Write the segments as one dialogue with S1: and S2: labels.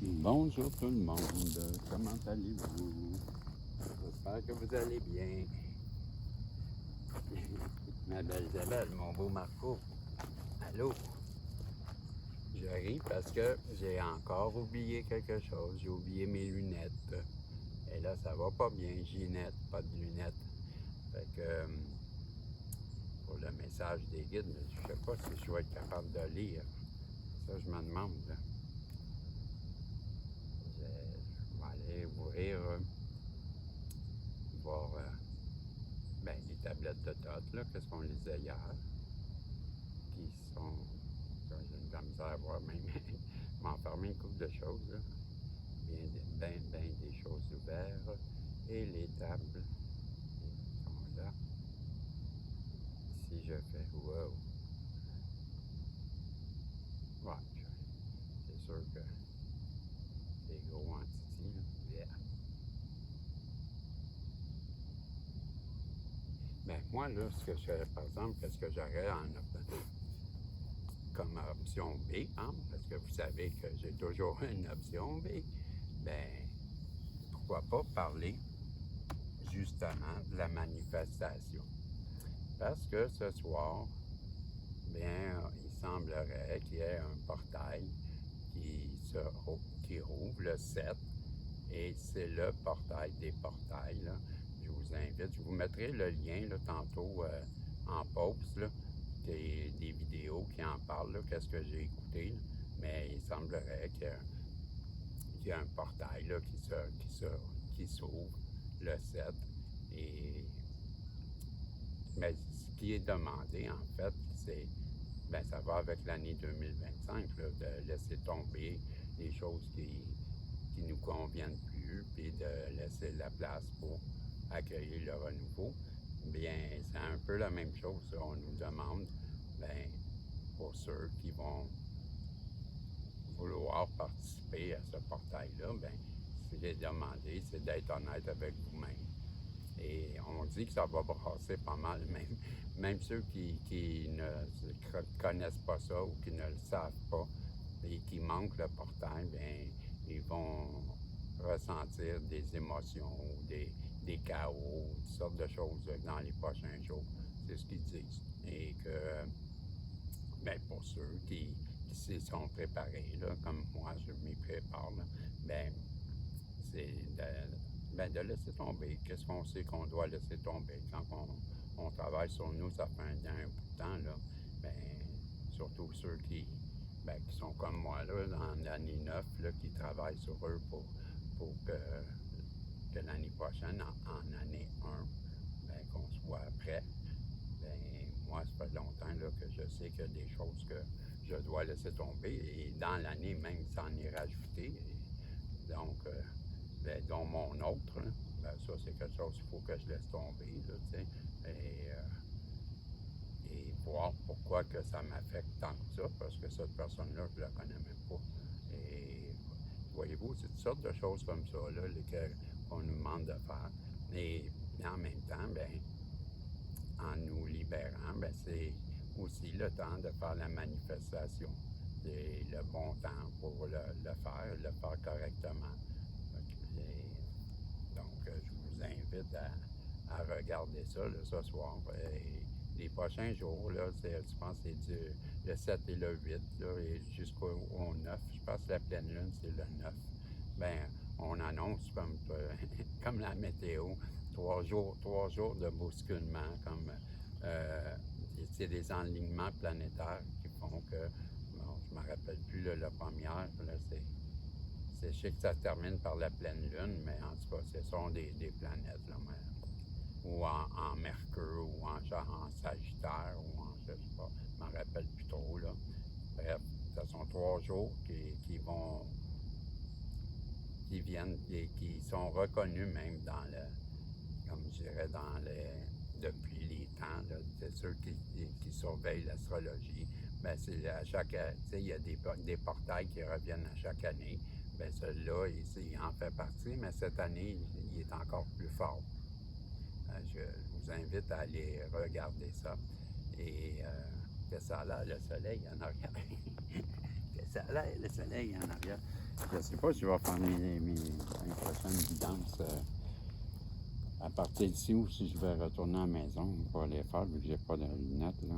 S1: Bonjour tout le monde, comment allez-vous? J'espère que vous allez bien. Ma belle Isabelle, mon beau Marco, allô? J'arrive parce que j'ai encore oublié quelque chose, j'ai oublié mes lunettes. Et là, ça va pas bien, Ginette, pas de lunettes. Fait que pour le message des guides, je sais pas si je vais être capable de lire. Ça, je me demande. Je vais aller ouvrir, voir les tablettes de Tot, là, qu'est-ce qu'on lisait hier, qui sont, j'ai de la misère à voir même, m'enfermer une couple de choses, là. Bien des choses ouvertes, et les tables sont là. Si je fais, wow, ouais, c'est sûr que c'est gros en titi, là. Yeah. Ben, moi, là, ce que je fais, par exemple, qu'est-ce que j'aurais comme option B, hein, parce que vous savez que j'ai toujours une option B, ben, pourquoi pas parler justement de la manifestation. Parce que ce soir, bien, il semblerait qu'il y ait un portail qui rouvre le 7, et c'est le portail des portails, là. Je vous invite, je vous mettrai le lien là, tantôt en post, là, des vidéos qui en parlent, là, qu'est-ce que j'ai écouté, là. Mais il semblerait qu'il y a un portail là, qui s'ouvre le 7. Et mais ce qui est demandé, en fait, c'est, ben, ça va avec l'année 2025, là, de laisser tomber les choses qui nous conviennent plus, puis de laisser la place pour accueillir le renouveau. Bien, c'est un peu la même chose. On nous demande, ben, pour ceux qui vont vouloir participer à ce portail-là, ben, ce qui est demandé, c'est d'être honnête avec vous-même. Et on dit que ça va brasser pas mal, même ceux qui ne connaissent pas ça ou qui ne le savent pas et qui manquent le portail, bien, ils vont ressentir des émotions ou des chaos, toutes sortes de choses dans les prochains jours. C'est ce qu'ils disent. Et que, bien, pour ceux qui s'y sont préparés, là, comme moi, je m'y prépare, là, bien, c'est de laisser tomber. Qu'est-ce qu'on sait qu'on doit laisser tomber? Quand on travaille sur nous, ça fait un bout de temps, là, ben, surtout ceux qui sont comme moi, là, en année 9, là, qui travaillent sur eux pour que l'année prochaine, en année 1, ben, qu'on soit prêt. Ben, moi, ça fait longtemps là, que je sais qu'il y a des choses que je dois laisser tomber, et dans l'année même, s'en est rajouté. Et donc, ben, dont mon autre, là, ben, ça, c'est quelque chose qu'il faut que je laisse tomber, là, et voir pourquoi que ça m'affecte tant que ça, parce que cette personne-là, je ne la connais même pas. Et voyez-vous, c'est toutes sortes de choses comme ça, là, qu'on nous demande de faire. Mais en même temps, ben, en nous libérant, ben, c'est aussi le temps de faire la manifestation. C'est le bon temps pour le faire correctement. Donc, je vous invite à regarder ça là, ce soir. Et les prochains jours, là, je pense que c'est le 7 et le 8, là, et jusqu'au 9. Je pense que la pleine lune, c'est le 9. Bien, on annonce comme la météo, 3 jours de bousculement, comme c'est des enlignements planétaires qui font que, bon, je ne me rappelle plus là, la première, là, je sais que ça se termine par la pleine lune, mais en tout cas, ce sont des planètes, là, ou en Mercure, ou en Sagittaire, ou en, je sais pas, je m'en rappelle plus trop, là. Bref, ce sont 3 jours qui viennent et qui sont reconnus même comme je dirais, depuis les temps, là, de ceux qui surveillent l'astrologie. Ben, c'est à chaque, tu sais, il y a des portails qui reviennent à chaque année. Ben, celui-là, il en fait partie, mais cette année, il est encore plus fort. Je vous invite à aller regarder ça. Et que ça a l'air, le soleil en arrière. Que ça a l'air, le soleil en arrière. Je ne sais pas si je vais faire mes prochaines guidances à partir d'ici ou si je vais retourner à la maison pour les faire vu que j'ai pas de lunettes. Là.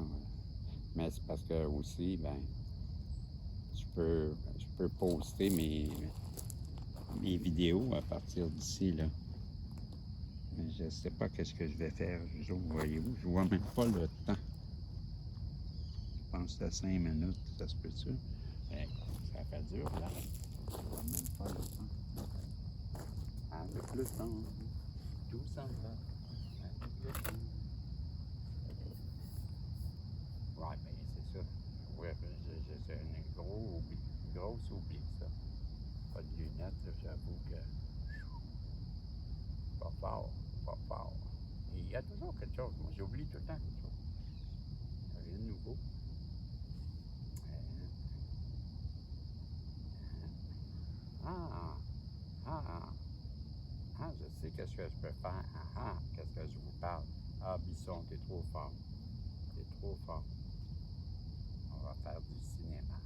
S1: Mais c'est parce que aussi, ben, je peux poster mes vidéos à partir d'ici. Là. Mais je ne sais pas qu'est-ce que je vais faire. Voyez-vous, je vois même pas le temps. Je pense que c'est 5 minutes, ça se peut-tu? Ben, ça fait dur, là. Je vois même pas le temps. Avec le temps, tout s'en va. Avec le temps. Ouais, ben c'est ça. Ouais, ben, c'est un grosse oubli, ça. Pas de lunettes, là, j'avoue que pas fort, pas fort. Et il y a toujours quelque chose. Moi, j'oublie tout le temps quelque chose. Rien de nouveau. Ah, ah, ah, je sais qu'est-ce que je peux faire. Qu'est-ce que je vous parle. Ah, Bisson, t'es trop fort. T'es trop fort. On va faire du cinéma.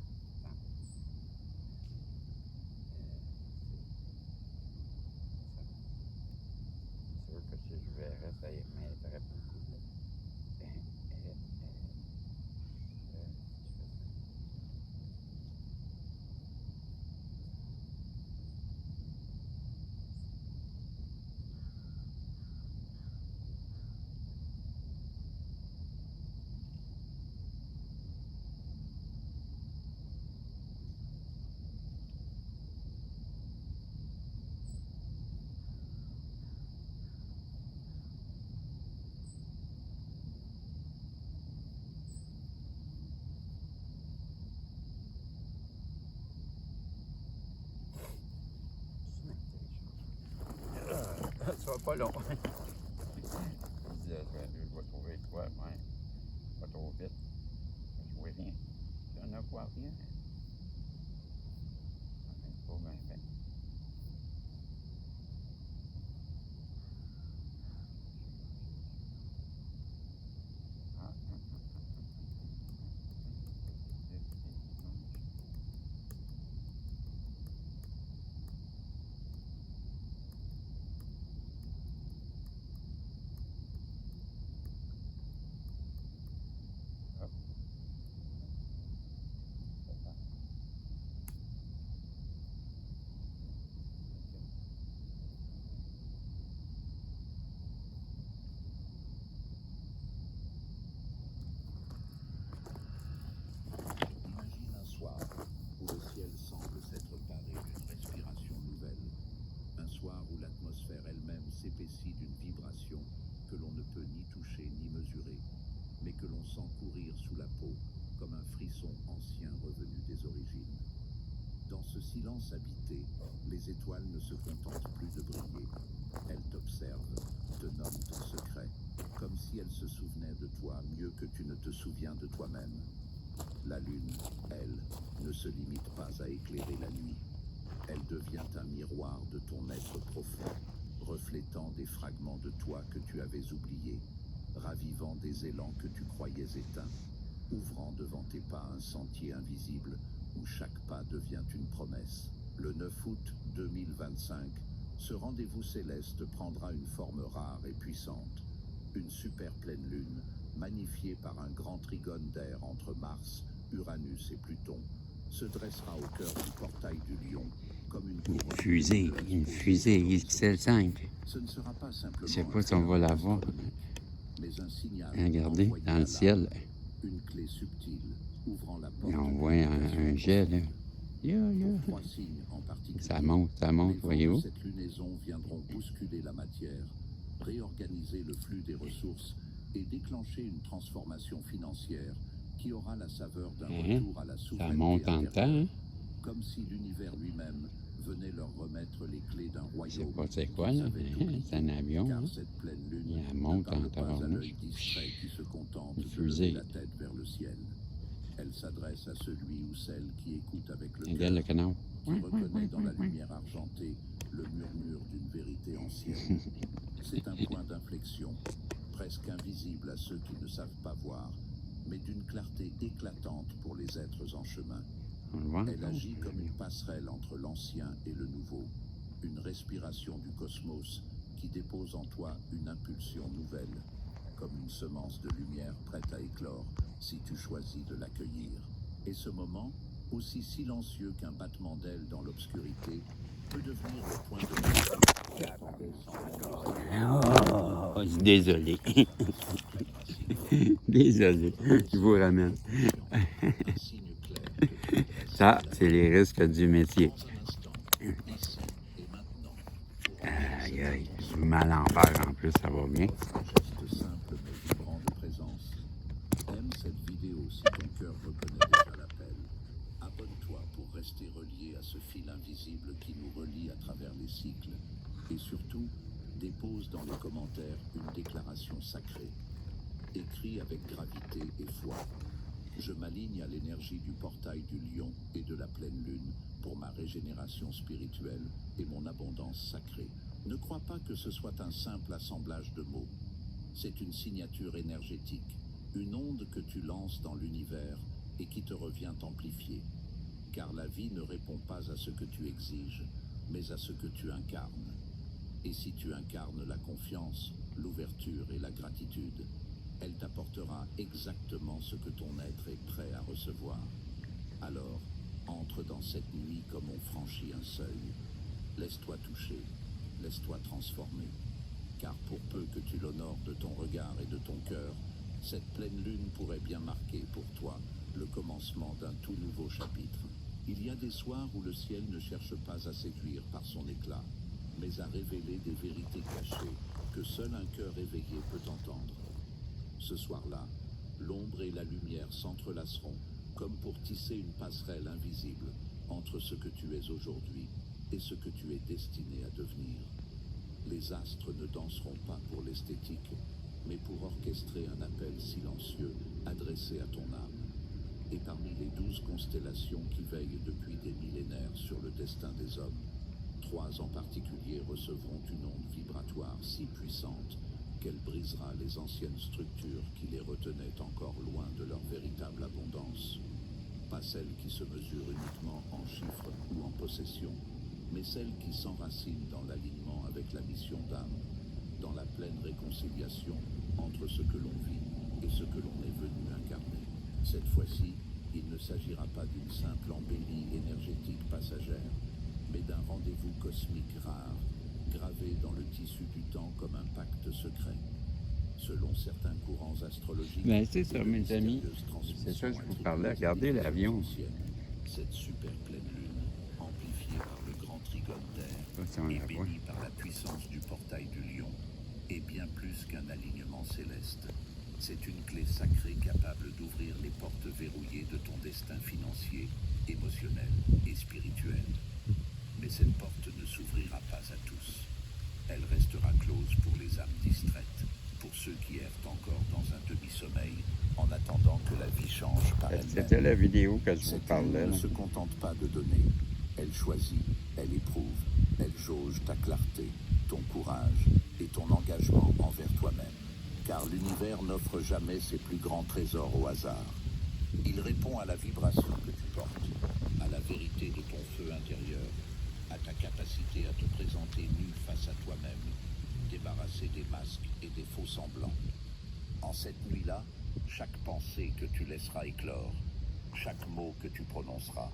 S1: C'est sûr que si je verrais, ça m'aiderait beaucoup. Ça sera pas long. Je disais, je vais trouver quoi, ouais. Pas trop vite. Je vois rien. Je ne vois rien. Pas bien, bien.
S2: Imagine un soir où le ciel semble s'être paré d'une respiration nouvelle. Un soir où l'atmosphère elle-même s'épaissit d'une vibration que l'on ne peut ni toucher ni mesurer, mais que l'on sent courir sous la peau comme un frisson ancien revenu des origines. Dans ce silence habité, les étoiles ne se contentent plus de briller. Elles t'observent, te nomment en secret, comme si elles se souvenaient de toi mieux que tu ne te souviens de toi-même. La lune, elle, ne se limite pas à éclairer la nuit. Elle devient un miroir de ton être profond, reflétant des fragments de toi que tu avais oubliés, ravivant des élans que tu croyais éteints, ouvrant devant tes pas un sentier invisible où chaque pas devient une promesse. Le 9 août 2025, ce rendez-vous céleste prendra une forme rare et puissante. Une super pleine lune, magnifiée par un grand trigone d'air entre Mars, Uranus et Pluton, se dressera au cœur du portail du Lion, comme une
S1: Une fusée XL5.
S2: Ce ne sera pas simplement
S1: Je sais pas si on va la voir.
S2: mais un signal
S1: Regardez,
S2: envoyé
S1: dans
S2: à
S1: le ciel,
S2: l'âme, une clé subtile ouvrant la porte.
S1: on voit un jet, là.
S2: Pour 3 signes en particulier,
S1: Ça monte,
S2: les
S1: voyez-vous?
S2: vents de cette lunaison viendront bousculer la matière, réorganiser le flux des ressources et déclencher une transformation financière qui aura la saveur d'un retour à la souveraineté
S1: Ça monte en temps,
S2: intérieure,
S1: hein?
S2: comme si l'univers lui-même venait leur remettre les clés d'un
S1: Je sais
S2: royaume.
S1: pas c'est quoi, là. C'est un avion,
S2: Car
S1: hein?
S2: cette pleine lune
S1: Il
S2: ne
S1: monte en
S2: parle pas à
S1: tabarnouche.
S2: l'œil distrait qui se contente
S1: Une
S2: de
S1: fusée.
S2: lever la tête vers le ciel. Elle s'adresse à celui ou celle qui écoute avec le
S1: Regarde
S2: cœur,
S1: le canard.
S2: qui reconnaît dans la lumière argentée le murmure d'une vérité ancienne. C'est un point d'inflexion, presque invisible à ceux qui ne savent pas voir, mais d'une clarté éclatante pour les êtres en chemin.
S1: On le voit.
S2: Elle agit comme une passerelle entre l'ancien et le nouveau, une respiration du cosmos qui dépose en toi une impulsion nouvelle, comme une semence de lumière prête à éclore si tu choisis de l'accueillir. Et ce moment, aussi silencieux qu'un battement d'ailes dans l'obscurité, peut devenir le point de
S1: Oh, désolé. Désolé, je vous ramène. Ça, c'est les risques du métier. Aïe, aïe, je vous mets à l'envers en plus, ça va bien.
S2: Geste simple mais vibrant de présence. Aime cette vidéo si ton cœur reconnaît déjà l'appel. Abonne-toi pour rester relié à ce fil invisible qui nous relie à travers les cycles. Et surtout, dépose dans les commentaires une déclaration sacrée. Écris avec gravité et foi. Je m'aligne à l'énergie du portail du lion et de la pleine lune pour ma régénération spirituelle et mon abondance sacrée. Ne crois pas que ce soit un simple assemblage de mots. C'est une signature énergétique, une onde que tu lances dans l'univers et qui te revient amplifiée. Car la vie ne répond pas à ce que tu exiges, mais à ce que tu incarnes. Et si tu incarnes la confiance, l'ouverture et la gratitude, elle t'apportera exactement ce que ton être est prêt à recevoir. Alors, entre dans cette nuit comme on franchit un seuil. Laisse-toi toucher, laisse-toi transformer. Car pour peu que tu l'honores de ton regard et de ton cœur, cette pleine lune pourrait bien marquer pour toi le commencement d'un tout nouveau chapitre. Il y a des soirs où le ciel ne cherche pas à séduire par son éclat, mais à révéler des vérités cachées que seul un cœur éveillé peut entendre. Ce soir-là, l'ombre et la lumière s'entrelaceront comme pour tisser une passerelle invisible entre ce que tu es aujourd'hui et ce que tu es destiné à devenir. Les astres ne danseront pas pour l'esthétique, mais pour orchestrer un appel silencieux adressé à ton âme. Et parmi les 12 constellations qui veillent depuis des millénaires sur le destin des hommes, 3 en particulier recevront une onde vibratoire si puissante qu'elle brisera les anciennes structures qui les retenaient encore loin de leur véritable abondance. Pas celles qui se mesurent uniquement en chiffres ou en possession, mais celles qui s'enracinent dans l'alignement avec la mission d'âme, dans la pleine réconciliation entre ce que l'on vit et ce que l'on est venu incarner. Cette fois-ci, il ne s'agira pas d'une simple embellie énergétique passagère, mais d'un rendez-vous cosmique rare, gravé dans le tissu du temps comme un pacte secret. Selon certains courants astrologiques,
S1: Ben, c'est ça, mes amis. C'est ça que je vous parlais. Regardez l'avion.
S2: Cette super pleine lune, amplifiée par le grand trigone d'air et bénie par la puissance du portail du lion, est bien plus qu'un alignement céleste. C'est une clé sacrée capable d'ouvrir les portes verrouillées de ton destin financier, émotionnel et spirituel. Mais cette porte ne s'ouvrira pas à tous. Elle restera close pour les âmes distraites, pour ceux qui errent encore dans un demi-sommeil, en attendant que la vie change par elle-même.
S1: C'était la vidéo que je vous
S2: Cette
S1: parlais.
S2: lune ne se contente pas de donner. Elle choisit, elle éprouve, elle jauge ta clarté, ton courage et ton engagement envers toi-même. Car l'univers n'offre jamais ses plus grands trésors au hasard. Il répond à la vibration que tu portes, à la vérité de ton feu intérieur, à ta capacité à te présenter nu face à toi-même, débarrassé des masques et des faux semblants. En cette nuit-là, chaque pensée que tu laisseras éclore, chaque mot que tu prononceras,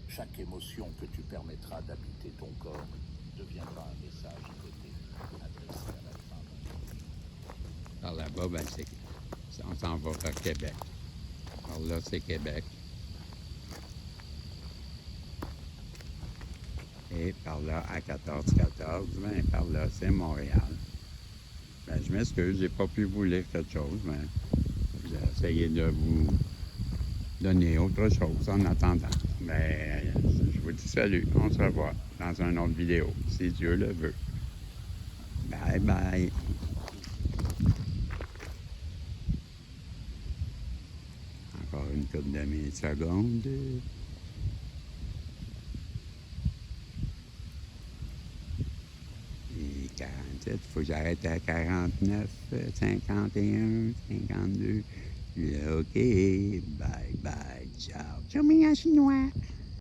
S2: chaque émotion que tu permettras d'habiter ton corps, deviendra un message codé, adressé à la femme.
S1: Par là-bas, ben, on s'en va vers Québec. Par là, c'est Québec. Et par là, à 14-14, ben, par là, c'est Montréal. Ben, je m'excuse, j'ai pas pu vous lire quelque chose, mais j'ai essayé de vous donner autre chose en attendant. Ben, je vous dis salut, on se revoit dans une autre vidéo, si Dieu le veut. Bye bye. Encore une couple de millisecondes. Et 47, il faut que j'arrête à 49, 51, 52. OK, bye bye, ciao. Ciao, mes chinois.